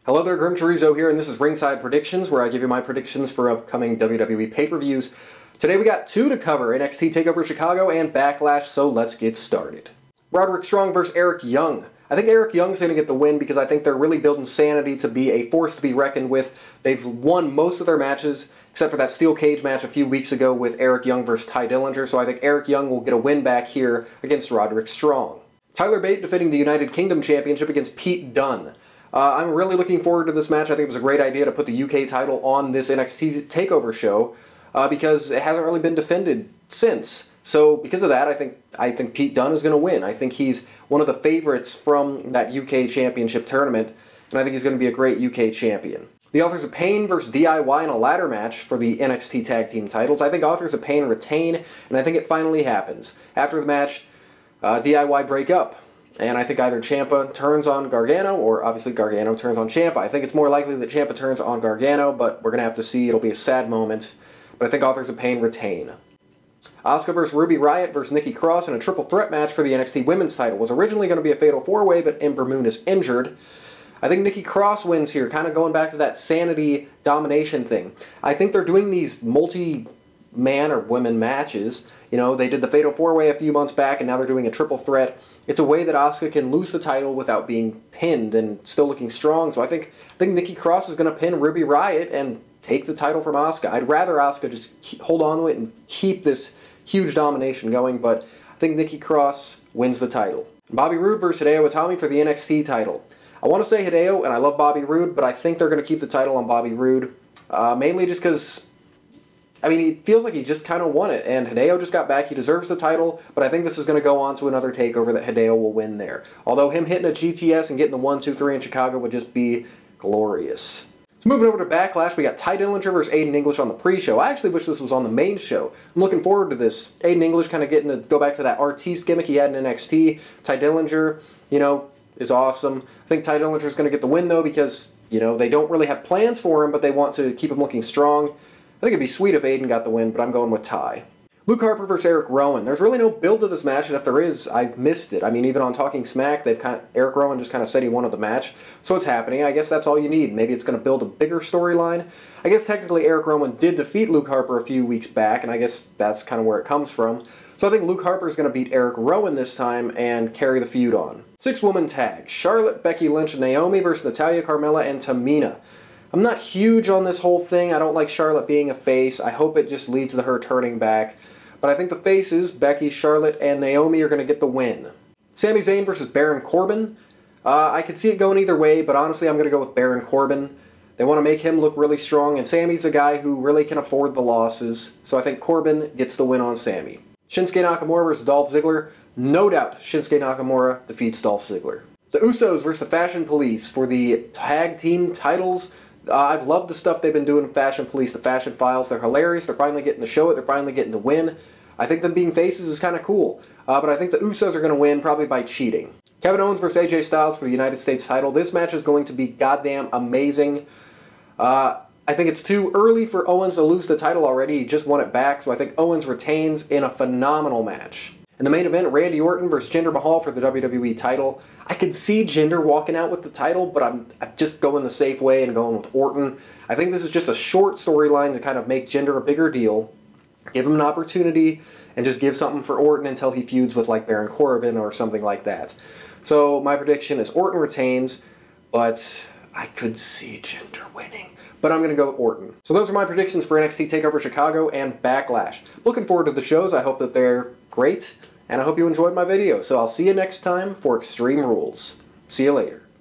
Hello there, GrimmChorizo here, and this is Ringside Predictions, where I give you my predictions for upcoming WWE pay-per-views. Today we got two to cover, NXT Takeover Chicago and Backlash, so let's get started. Roderick Strong versus Erick Young. I think Erick Young's going to get the win because I think they're really building Sanity to be a force to be reckoned with. They've won most of their matches, except for that steel cage match a few weeks ago with Erick Young versus Ty Dillinger, so I think Erick Young will get a win back here against Roderick Strong. Tyler Bate defending the United Kingdom Championship against Pete Dunne. I'm really looking forward to this match. I think it was a great idea to put the UK title on this NXT Takeover show because it hasn't really been defended since. So because of that, I think Pete Dunne is going to win. I think he's one of the favorites from that UK Championship tournament, and I think he's going to be a great UK champion. The Authors of Pain versus DIY in a ladder match for the NXT Tag Team titles. I think Authors of Pain retain, and I think it finally happens. After the match, DIY break up. And I think either Ciampa turns on Gargano, or obviously Gargano turns on Ciampa. I think it's more likely that Ciampa turns on Gargano, but we're going to have to see. It'll be a sad moment. But I think Authors of Pain retain. Asuka versus Riott versus Nicky Cross in a triple threat match for the NXT Women's title. Was originally going to be a fatal four-way, but Ember Moon is injured. I think Nicky Cross wins here, kind of going back to that Sanity domination thing. I think they're doing these multi-man or women matches. You know, they did the fatal four-way a few months back, and now they're doing a triple threat. It's a way that Asuka can lose the title without being pinned and still looking strong. So I think Nicky Cross is going to pin Ruby Riott and take the title from Asuka. I'd rather Asuka just hold on to it and keep this huge domination going, but I think Nicky Cross wins the title. Bobby Roode versus Hideo Itami for the NXT title. I want to say Hideo, and I love Bobby Roode, but I think they're going to keep the title on Bobby Roode, mainly just because, I mean, it feels like he just kind of won it, and Hideo just got back. He deserves the title, but I think this is going to go on to another takeover that Hideo will win there. Although him hitting a GTS and getting the 1, 2, 3 in Chicago would just be glorious. So moving over to Backlash, we got Ty Dillinger versus Aiden English on the pre-show. I actually wish this was on the main show. I'm looking forward to this. Aiden English kind of getting to go back to that artiste gimmick he had in NXT. Ty Dillinger, you know, is awesome. I think Ty Dillinger is going to get the win, though, because, you know, they don't really have plans for him, but they want to keep him looking strong. I think it'd be sweet if Aiden got the win, but I'm going with Ty. Luke Harper versus Erick Rowan. There's really no build to this match, and if there is, I've missed it. I mean, even on Talking Smack, Erick Rowan just kind of said he wanted the match, so it's happening. I guess that's all you need. Maybe it's going to build a bigger storyline. I guess technically Erick Rowan did defeat Luke Harper a few weeks back, and I guess that's kind of where it comes from. So I think Luke Harper is going to beat Erick Rowan this time and carry the feud on. 6-woman tag. Charlotte, Becky Lynch, and Naomi versus Natalya, Carmella, and Tamina. I'm not huge on this whole thing. I don't like Charlotte being a face. I hope it just leads to her turning back. But I think the faces, Becky, Charlotte, and Naomi, are going to get the win. Sami Zayn versus Baron Corbin. I could see it going either way, but honestly I'm going to go with Baron Corbin. They want to make him look really strong, and Sami's a guy who really can afford the losses. So I think Corbin gets the win on Sami. Shinsuke Nakamura versus Dolph Ziggler. No doubt Shinsuke Nakamura defeats Dolph Ziggler. The Usos versus the Fashion Police for the tag team titles. I've loved the stuff they've been doing in Fashion Police, the Fashion Files. They're hilarious. They're finally getting to show it. They're finally getting to win. I think them being faces is kind of cool. But I think the Usos are going to win, probably by cheating. Kevin Owens versus AJ Styles for the United States title. This match is going to be goddamn amazing. I think it's too early for Owens to lose the title already. He just won it back, so I think Owens retains in a phenomenal match. In the main event, Randy Orton versus Jinder Mahal for the WWE title. I could see Jinder walking out with the title, but I'm just going the safe way and going with Orton. I think this is just a short storyline to kind of make Jinder a bigger deal, give him an opportunity, and just give something for Orton until he feuds with like Baron Corbin or something like that. So my prediction is Orton retains, but I could see Jinder winning. But I'm going to go with Orton. So those are my predictions for NXT TakeOver Chicago and Backlash. Looking forward to the shows. I hope that they're great, and I hope you enjoyed my video. So I'll see you next time for Extreme Rules. See you later.